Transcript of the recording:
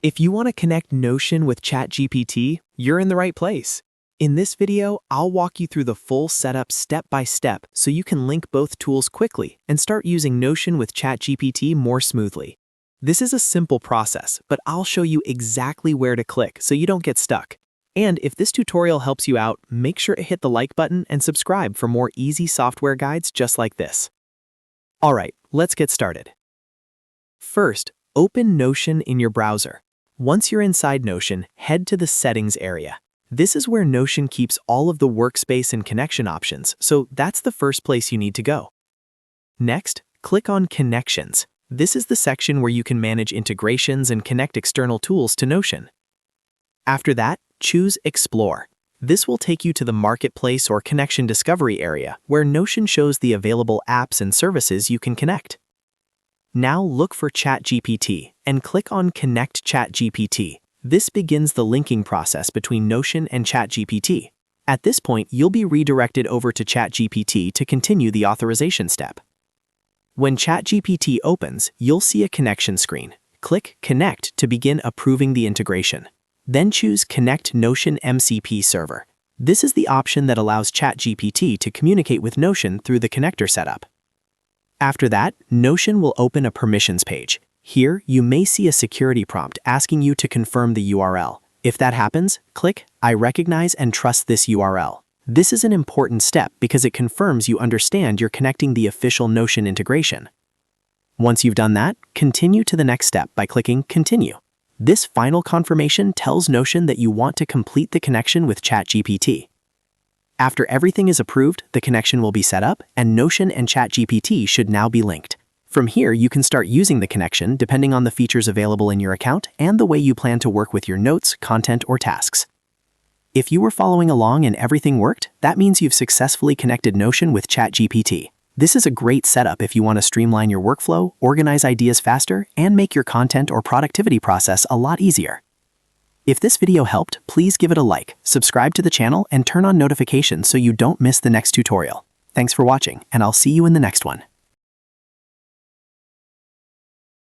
If you want to connect Notion with ChatGPT, you're in the right place. In this video, I'll walk you through the full setup step by step so you can link both tools quickly and start using Notion with ChatGPT more smoothly. This is a simple process, but I'll show you exactly where to click so you don't get stuck. And if this tutorial helps you out, make sure to hit the like button and subscribe for more easy software guides just like this. Alright, let's get started. First, open Notion in your browser. Once you're inside Notion, head to the Settings area. This is where Notion keeps all of the workspace and connection options, so that's the first place you need to go. Next, click on Connections. This is the section where you can manage integrations and connect external tools to Notion. After that, choose Explore. This will take you to the Marketplace or Connection Discovery area, where Notion shows the available apps and services you can connect. Now look for ChatGPT and click on Connect ChatGPT. This begins the linking process between Notion and ChatGPT. At this point, you'll be redirected over to ChatGPT to continue the authorization step. When ChatGPT opens, you'll see a connection screen. Click Connect to begin approving the integration. Then choose Connect Notion MCP Server. This is the option that allows ChatGPT to communicate with Notion through the connector setup. After that, Notion will open a permissions page. Here, you may see a security prompt asking you to confirm the URL. If that happens, click I recognize and trust this URL. This is an important step because it confirms you understand you're connecting the official Notion integration. Once you've done that, continue to the next step by clicking Continue. This final confirmation tells Notion that you want to complete the connection with ChatGPT. After everything is approved, the connection will be set up, and Notion and ChatGPT should now be linked. From here, you can start using the connection depending on the features available in your account and the way you plan to work with your notes, content, or tasks. If you were following along and everything worked, that means you've successfully connected Notion with ChatGPT. This is a great setup if you want to streamline your workflow, organize ideas faster, and make your content or productivity process a lot easier. If this video helped, please give it a like, subscribe to the channel, and turn on notifications so you don't miss the next tutorial. Thanks for watching, and I'll see you in the next one.